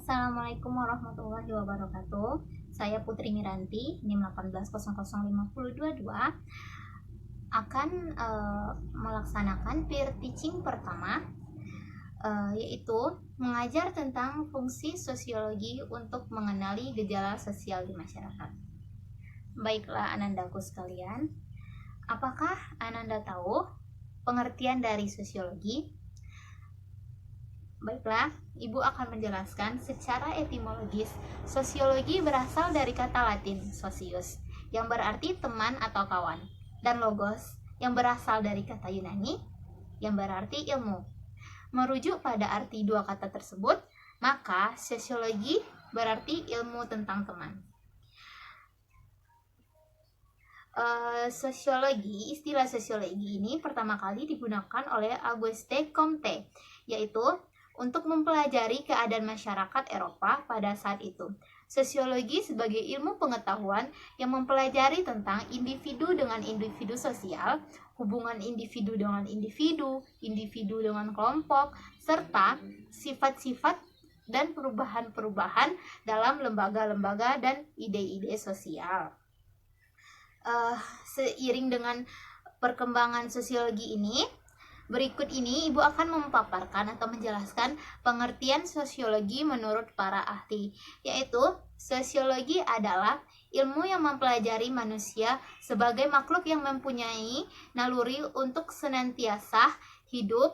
Assalamualaikum warahmatullahi wabarakatuh. Saya Putri Miranti, NIM 18005022 akan melaksanakan peer teaching pertama, yaitu mengajar tentang fungsi sosiologi untuk mengenali gejala sosial di masyarakat. Baiklah anandaku sekalian, apakah Ananda tahu pengertian dari sosiologi? Baiklah, Ibu akan menjelaskan secara etimologis. Sosiologi berasal dari kata Latin socius, yang berarti teman atau kawan, dan logos, yang berasal dari kata Yunani, yang berarti ilmu. Merujuk pada arti dua kata tersebut, maka sosiologi berarti ilmu tentang teman. Istilah sosiologi ini pertama kali digunakan oleh Auguste Comte, yaitu untuk mempelajari keadaan masyarakat Eropa pada saat itu. Sosiologi sebagai ilmu pengetahuan yang mempelajari tentang individu dengan individu sosial, hubungan individu dengan individu, individu dengan kelompok, serta sifat-sifat dan perubahan-perubahan dalam lembaga-lembaga dan ide-ide sosial. Seiring dengan perkembangan sosiologi ini, berikut ini Ibu akan memaparkan atau menjelaskan pengertian sosiologi menurut para ahli, yaitu sosiologi adalah ilmu yang mempelajari manusia sebagai makhluk yang mempunyai naluri untuk senantiasa hidup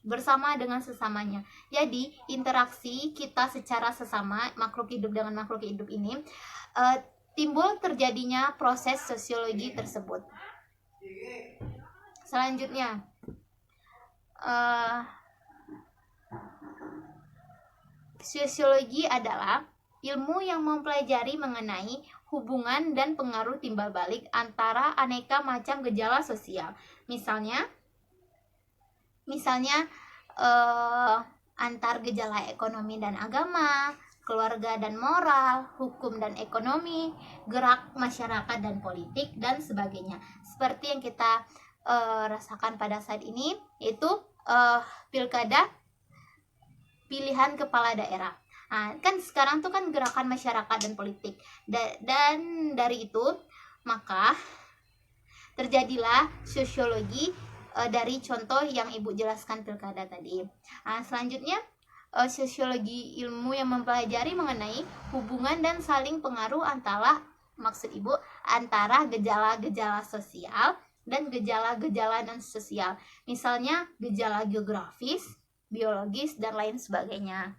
bersama dengan sesamanya. Jadi interaksi kita secara sesama makhluk hidup dengan makhluk hidup ini timbul terjadinya proses sosiologi tersebut. Selanjutnya, sosiologi adalah ilmu yang mempelajari mengenai hubungan dan pengaruh timbal balik antara aneka macam gejala sosial. Misalnya antar gejala ekonomi dan agama, keluarga dan moral, hukum dan ekonomi, gerak masyarakat dan politik, dan sebagainya. Seperti yang kita rasakan pada saat ini, yaitu pilkada pilihan kepala daerah. Nah, kan sekarang tuh kan gerakan masyarakat dan politik, dan dari itu maka terjadilah sosiologi dari contoh yang Ibu jelaskan pilkada tadi. Nah, selanjutnya sosiologi ilmu yang mempelajari mengenai hubungan dan saling pengaruh antara gejala-gejala sosial dan gejala-gejala non sosial, misalnya gejala geografis, biologis, dan lain sebagainya.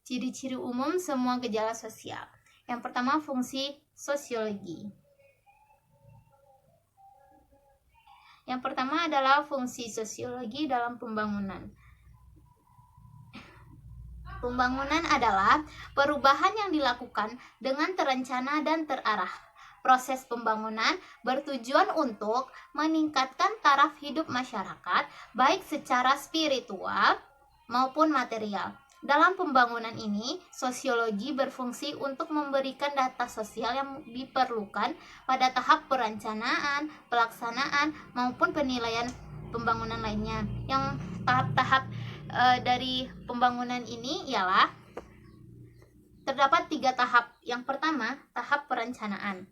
Ciri-ciri umum semua gejala sosial. Yang pertama, fungsi sosiologi. Yang pertama adalah fungsi sosiologi dalam pembangunan. Pembangunan adalah perubahan yang dilakukan dengan terencana dan terarah. Proses pembangunan bertujuan untuk meningkatkan taraf hidup masyarakat, baik secara spiritual maupun material. Dalam pembangunan ini, sosiologi berfungsi untuk memberikan data sosial yang diperlukan pada tahap perencanaan, pelaksanaan, maupun penilaian pembangunan lainnya. Yang tahap-tahap dari pembangunan ini ialah terdapat 3 tahap. Yang pertama, tahap perencanaan.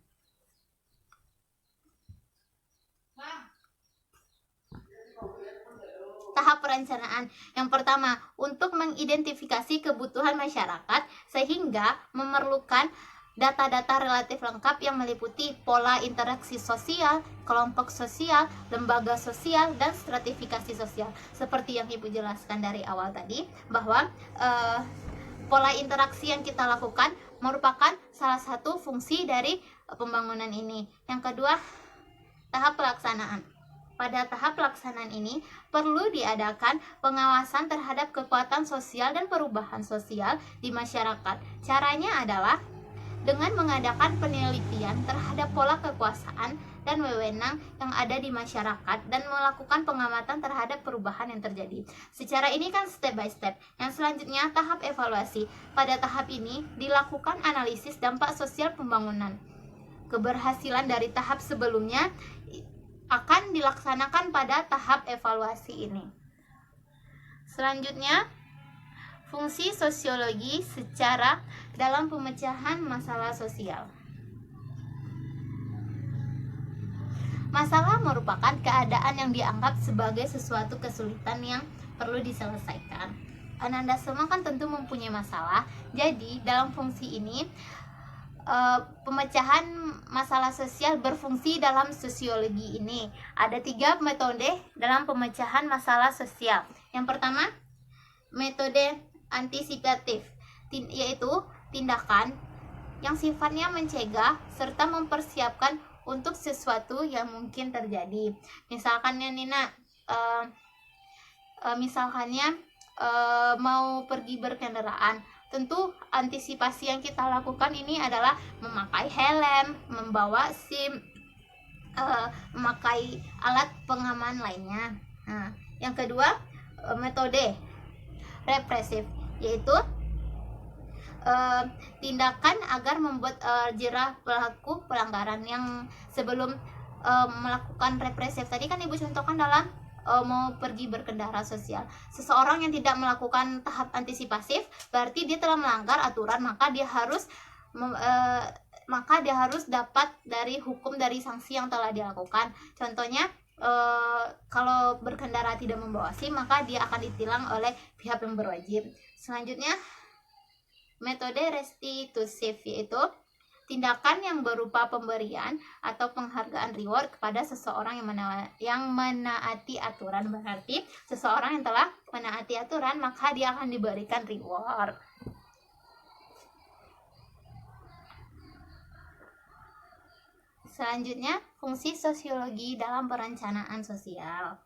Tahap perencanaan yang pertama, untuk mengidentifikasi kebutuhan masyarakat sehingga memerlukan data-data relatif lengkap yang meliputi pola interaksi sosial, kelompok sosial, lembaga sosial, dan stratifikasi sosial. Seperti yang Ibu jelaskan dari awal tadi, bahwa pola interaksi yang kita lakukan merupakan salah satu fungsi dari pembangunan ini. Yang kedua, tahap pelaksanaan. Pada tahap pelaksanaan ini perlu diadakan pengawasan terhadap kekuatan sosial dan perubahan sosial di masyarakat. Caranya adalah dengan mengadakan penelitian terhadap pola kekuasaan dan wewenang yang ada di masyarakat dan melakukan pengamatan terhadap perubahan yang terjadi. Secara ini kan step by step. Yang selanjutnya, tahap evaluasi. Pada tahap ini dilakukan analisis dampak sosial pembangunan. Keberhasilan dari tahap sebelumnya akan dilaksanakan pada tahap evaluasi ini. Selanjutnya, Fungsi sosiologi secara dalam pemecahan masalah sosial. Masalah merupakan keadaan yang dianggap sebagai sesuatu kesulitan yang perlu diselesaikan. Anda semua kan tentu mempunyai masalah. Jadi dalam fungsi ini pemecahan masalah sosial berfungsi dalam sosiologi ini. Ada 3 metode dalam pemecahan masalah sosial. Yang pertama, metode antisipatif, yaitu tindakan yang sifatnya mencegah serta mempersiapkan untuk sesuatu yang mungkin terjadi. Misalkannya Nina, mau pergi berkendaraan, tentu antisipasi yang kita lakukan ini adalah memakai helm, membawa SIM, memakai alat pengaman lainnya. Nah, yang kedua, metode represif, yaitu tindakan agar membuat jerah pelaku pelanggaran. Yang sebelum melakukan represif tadi kan Ibu contohkan dalam mau pergi berkendara sosial. Seseorang yang tidak melakukan tahap antisipasif berarti dia telah melanggar aturan, maka dia harus dapat dari hukum, dari sanksi yang telah dilakukan. Contohnya, kalau berkendara tidak membawa SIM, maka dia akan ditilang oleh pihak yang berwajib. Selanjutnya, metode restitutif, yaitu tindakan yang berupa pemberian atau penghargaan reward kepada seseorang yang menaati aturan. Berarti seseorang yang telah menaati aturan, maka dia akan diberikan reward. Selanjutnya, fungsi sosiologi dalam perencanaan sosial.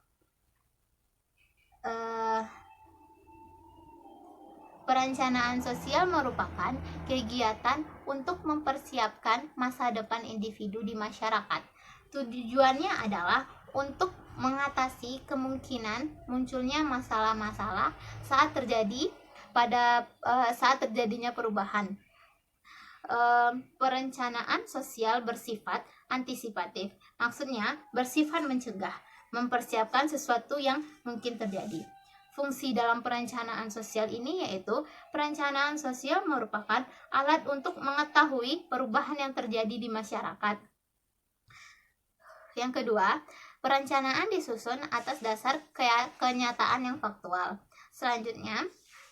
Perencanaan sosial merupakan kegiatan untuk mempersiapkan masa depan individu di masyarakat. Tujuannya adalah untuk mengatasi kemungkinan munculnya masalah-masalah saat terjadinya perubahan. Perencanaan sosial bersifat antisipatif, maksudnya bersifat mencegah, mempersiapkan sesuatu yang mungkin terjadi. Fungsi dalam perencanaan sosial ini yaitu perencanaan sosial merupakan alat untuk mengetahui perubahan yang terjadi di masyarakat. Yang kedua, perencanaan disusun atas dasar kenyataan yang faktual. Selanjutnya,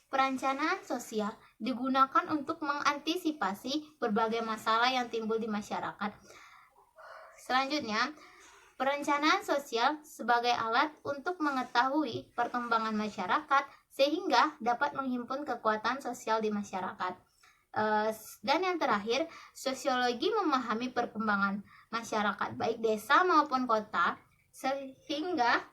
perencanaan sosial digunakan untuk mengantisipasi berbagai masalah yang timbul di masyarakat. Selanjutnya, perencanaan sosial sebagai alat untuk mengetahui perkembangan masyarakat sehingga dapat menghimpun kekuatan sosial di masyarakat. Dan yang terakhir, sosiologi memahami perkembangan masyarakat baik desa maupun kota sehingga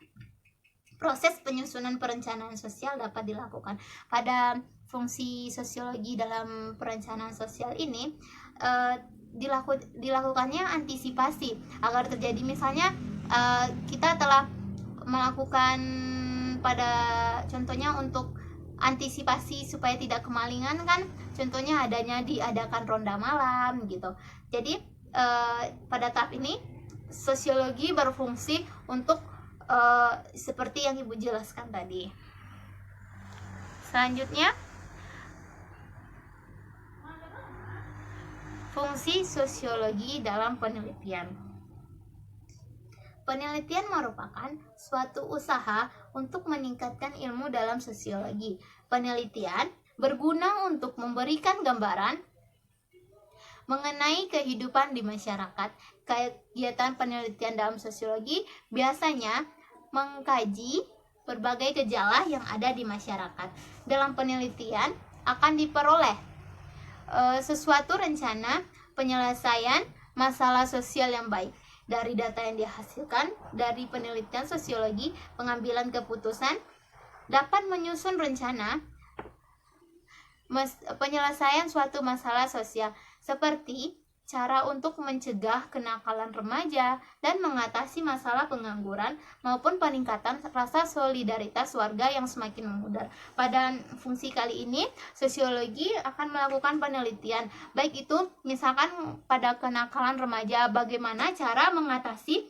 proses penyusunan perencanaan sosial dapat dilakukan. Pada fungsi sosiologi dalam perencanaan sosial ini dilakukannya antisipasi agar terjadi, misalnya kita telah melakukan pada contohnya untuk antisipasi supaya tidak kemalingan kan, contohnya diadakan ronda malam gitu. Jadi pada tahap ini sosiologi berfungsi untuk seperti yang Ibu jelaskan tadi. Selanjutnya, fungsi sosiologi dalam penelitian. Penelitian merupakan suatu usaha untuk meningkatkan ilmu dalam sosiologi. Penelitian berguna untuk memberikan gambaran mengenai kehidupan di masyarakat. Kegiatan penelitian dalam sosiologi biasanya mengkaji berbagai gejala yang ada di masyarakat. Dalam penelitian akan diperoleh sesuatu rencana penyelesaian masalah sosial yang baik. Dari data yang dihasilkan dari penelitian sosiologi, pengambilan keputusan dapat menyusun rencana penyelesaian suatu masalah sosial, seperti cara untuk mencegah kenakalan remaja dan mengatasi masalah pengangguran maupun peningkatan rasa solidaritas warga yang semakin memudar. Pada fungsi kali ini, sosiologi akan melakukan penelitian, baik itu misalkan pada kenakalan remaja, bagaimana cara mengatasi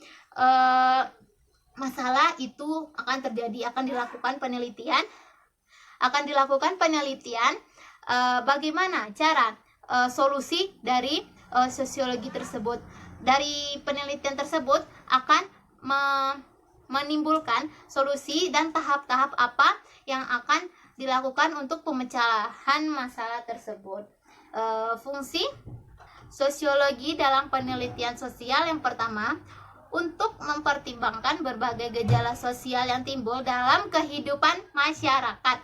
masalah itu akan terjadi, akan dilakukan penelitian akan dilakukan penelitian bagaimana cara solusi dari sosiologi tersebut. Dari penelitian tersebut akan menimbulkan solusi dan tahap-tahap apa yang akan dilakukan untuk pemecahan masalah tersebut. Fungsi sosiologi dalam penelitian sosial yang pertama, untuk mempertimbangkan berbagai gejala sosial yang timbul dalam kehidupan masyarakat.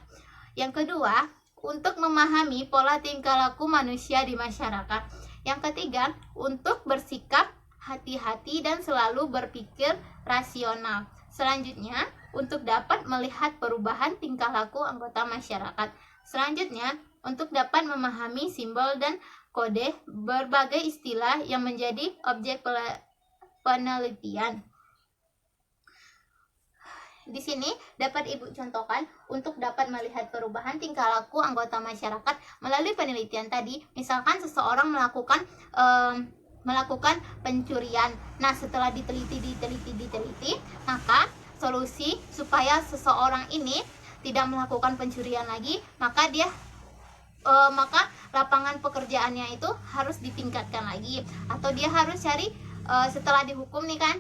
Yang kedua, untuk memahami pola tingkah laku manusia di masyarakat. Yang ketiga, untuk bersikap hati-hati dan selalu berpikir rasional. Selanjutnya, untuk dapat melihat perubahan tingkah laku anggota masyarakat. Selanjutnya, untuk dapat memahami simbol dan kode berbagai istilah yang menjadi objek penelitian. Di sini dapat Ibu contohkan untuk dapat melihat perubahan tingkah laku anggota masyarakat melalui penelitian tadi. Misalkan seseorang melakukan pencurian. Nah, setelah diteliti, maka solusi supaya seseorang ini tidak melakukan pencurian lagi, maka lapangan pekerjaannya itu harus ditingkatkan lagi, atau dia harus cari setelah dihukum nih kan,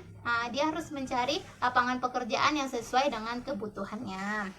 dia harus mencari lapangan pekerjaan yang sesuai dengan kebutuhannya.